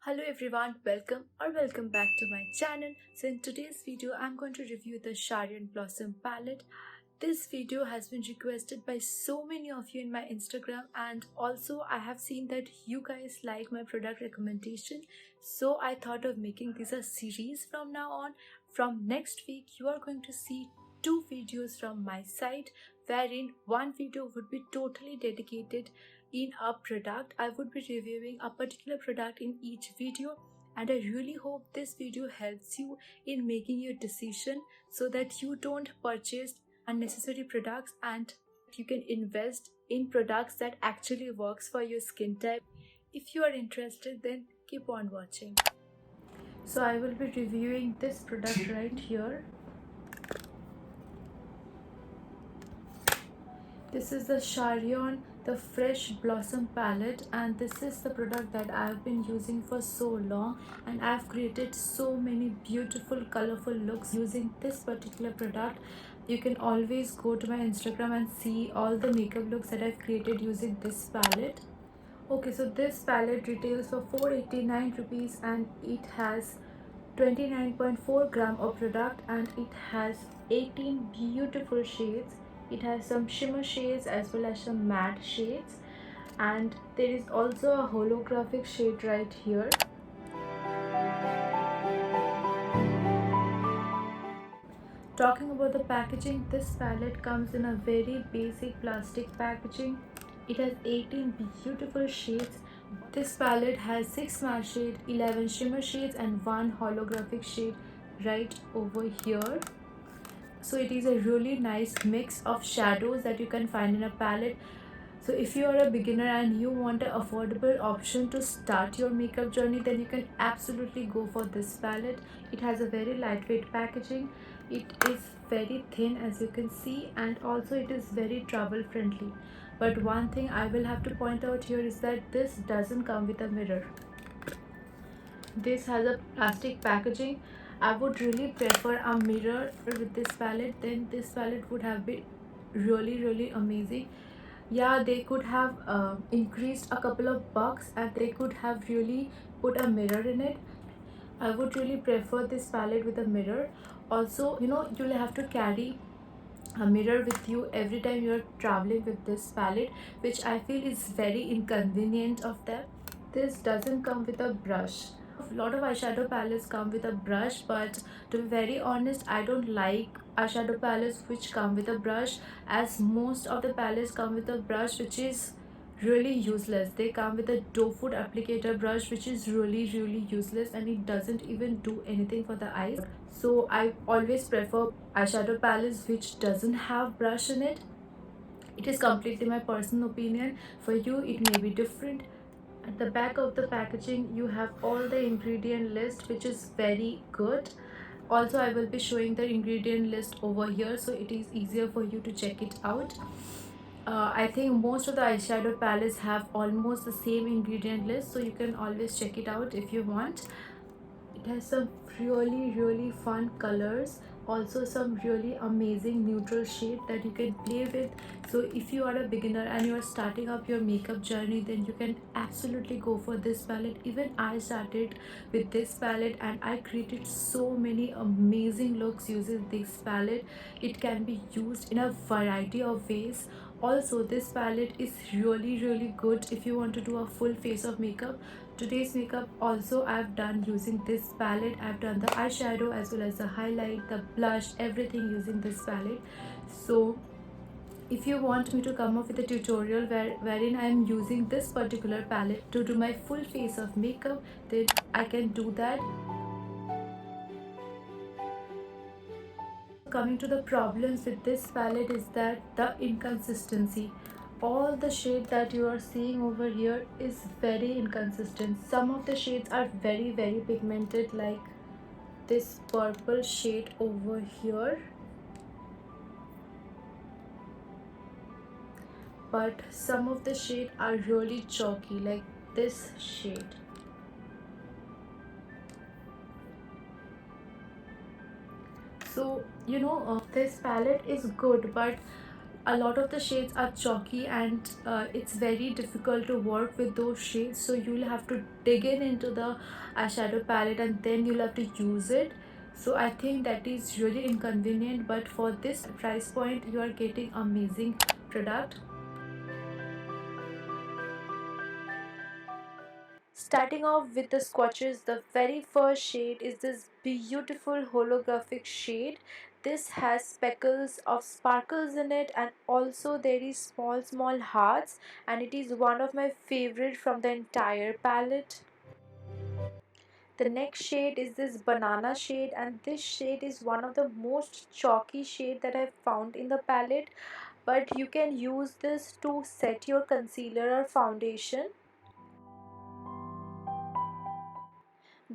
Hello everyone, welcome back to my channel. So in today's video, I'm going to review the Sharian Blossom palette. This video has been requested by so many of you in my Instagram, and also I have seen that you guys like my product recommendation. So I thought of making this a series from now on. From next week, you are going to see two videos from my side, wherein one video would be totally dedicated in a product. I would be reviewing a particular product in each video, and I really hope this video helps you in making your decision so that you don't purchase unnecessary products and you can invest in products that actually works for your skin type. If you are interested, then keep on watching. So I will be reviewing this product right here. This is the Sharion the Fresh Blossom palette, and this is the product that I've been using for so long, and I've created so many beautiful colorful looks using this particular product. You can always go to my Instagram and see all the makeup looks that I've created using this palette. Okay, so this palette retails for 489 rupees and it has 29.4 gram of product, and it has 18 beautiful shades. It has some shimmer shades as well as some matte shades, and there is also a holographic shade right here. Talking about the packaging, this palette comes in a very basic plastic packaging. It has 18 beautiful shades. This palette has 6 matte shades, 11 shimmer shades and 1 holographic shade right over here. So it is a really nice mix of shadows that you can find in a palette. So if you are a beginner and you want an affordable option to start your makeup journey, then you can absolutely go for this palette. It has a very lightweight packaging. It is very thin, as you can see, and also it is very travel friendly. But one thing I will have to point out here is that this doesn't come with a mirror. This has a plastic packaging. I would really prefer a mirror with this palette. Then this palette would have been really amazing. Yeah, they could have increased a couple of bucks and they could have really put a mirror in it. I would really prefer this palette with a mirror. Also, you'll have to carry a mirror with you every time you're traveling with this palette, which I feel is very inconvenient of them. This doesn't come with a brush. A lot of eyeshadow palettes come with a brush, but to be very honest, I don't like eyeshadow palettes which come with a brush, as most of the palettes come with a brush which is really useless. They come with a doe food applicator brush which is really useless, and it doesn't even do anything for the eyes. So I always prefer eyeshadow palettes which doesn't have brush in it. It is completely my personal opinion. For you it may be different. At the back of the packaging you have all the ingredient list, which is very good. Also, I will be showing the ingredient list over here, so it is easier for you to check it out. I think most of the eyeshadow palettes have almost the same ingredient list, so you can always check it out if you want. It has some really fun colors, also some really amazing neutral shade that you can play with. So if you are a beginner and you are starting up your makeup journey, then you can absolutely go for this palette. Even I started with this palette and I created so many amazing looks using this palette. It can be used in a variety of ways. Also, this palette is really good if you want to do a full face of makeup. Today's makeup also I've done using this palette. I've done the eyeshadow as well as the highlight, the blush, everything using this palette. So if you want me to come up with a tutorial wherein I am using this particular palette to do my full face of makeup, then I can do that. Coming to the problems with this palette is that the inconsistency. All the shade that you are seeing over here is very inconsistent. Some of the shades are very pigmented, like this purple shade over here, but some of the shade are really chalky, like this shade. So this palette is good, but A lot of the shades are chalky, and it's very difficult to work with those shades, so you'll have to dig in into the eyeshadow palette and then you'll have to use it. So I think that is really inconvenient, but for this price point you are getting amazing product. Starting off with the swatches, the very first shade is this beautiful holographic shade. This has speckles of sparkles in it, and also there is small hearts, and it is one of my favorite from the entire palette. The next shade is this banana shade, and this shade is one of the most chalky shade that I've found in the palette, but you can use this to set your concealer or foundation.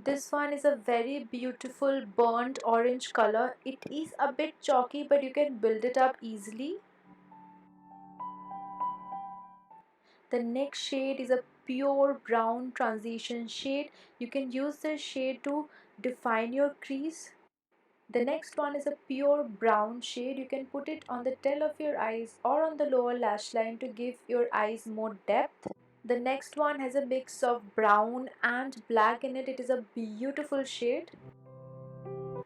This one is a very beautiful burnt orange color. It is a bit chalky, but you can build it up easily. The next shade is a pure brown transition shade. You can use this shade to define your crease. The next one is a pure brown shade. You can put it on the tail of your eyes or on the lower lash line to give your eyes more depth. The next one has a mix of brown and black in it. It is a beautiful shade.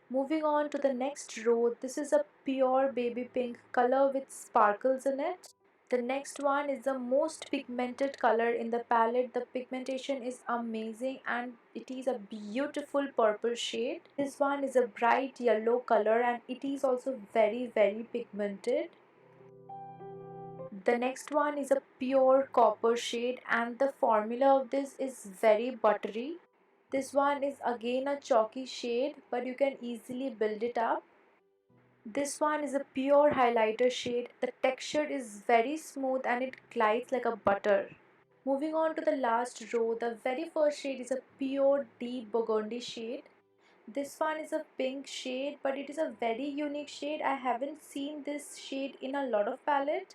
Moving on to the next row, this is a pure baby pink color with sparkles in it. The next one is the most pigmented color in the palette. The pigmentation is amazing and it is a beautiful purple shade. This one is a bright yellow color and it is also very pigmented. The next one is a pure copper shade and the formula of this is very buttery. This one is again a chalky shade, but you can easily build it up. This one is a pure highlighter shade. The texture is very smooth and it glides like a butter. Moving on to the last row, the very first shade is a pure deep burgundy shade. This one is a pink shade, but it is a very unique shade. I haven't seen this shade in a lot of palette.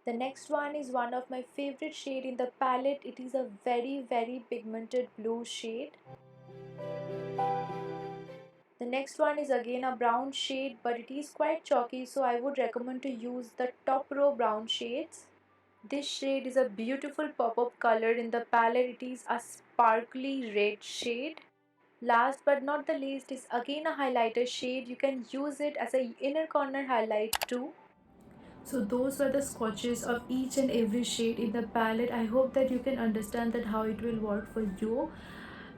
The next one is one of my favorite shade in the palette. It is a very pigmented blue shade. The next one is again a brown shade, but it is quite chalky, so I would recommend to use the top row brown shades. This shade is a beautiful pop-up color in the palette. It is a sparkly red shade. Last but not the least is again a highlighter shade. You can use it as a inner corner highlight too. So those were the swatches of each and every shade in the palette. I hope that you can understand that how it will work for you.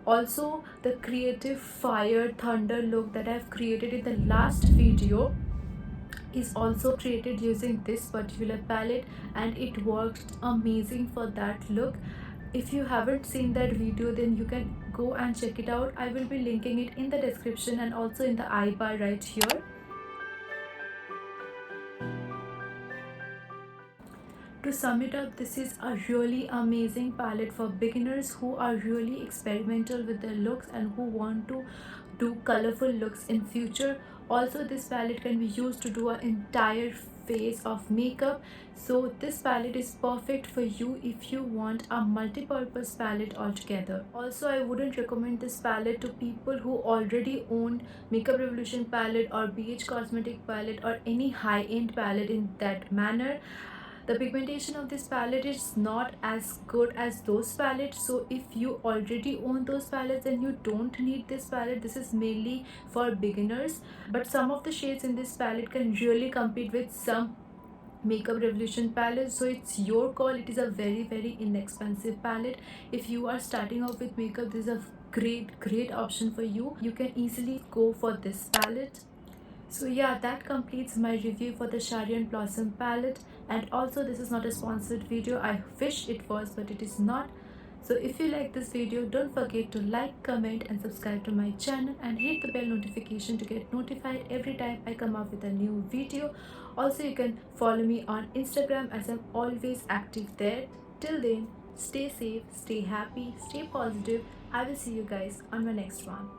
Also, the creative fire thunder look that I've created in the last video is also created using this particular palette, and it worked amazing for that look. If you haven't seen that video, then you can go and check it out. I will be linking it in the description and also in the I bar right here. To sum it up, this is a really amazing palette for beginners who are really experimental with their looks and who want to do colorful looks in future. Also, this palette can be used to do an entire face of makeup. So this palette is perfect for you if you want a multi-purpose palette altogether. Also, I wouldn't recommend this palette to people who already own Makeup Revolution palette or BH Cosmetic palette or any high-end palette in that manner. The pigmentation of this palette is not as good as those palettes, so if you already own those palettes then you don't need this palette. This is mainly for beginners, but some of the shades in this palette can really compete with some Makeup Revolution palette, so it's your call. It is a very inexpensive palette. If you are starting off with makeup, this is a great option for you. You can easily go for this palette. So yeah, that completes my review for the Sharian Blossom palette, and also this is not a sponsored video. I wish it was, but it is not. So if you like this video, don't forget to like, comment and subscribe to my channel and hit the bell notification to get notified every time I come up with a new video. Also, you can follow me on Instagram as I'm always active there. Till then, stay safe, stay happy, stay positive. I will see you guys on my next one.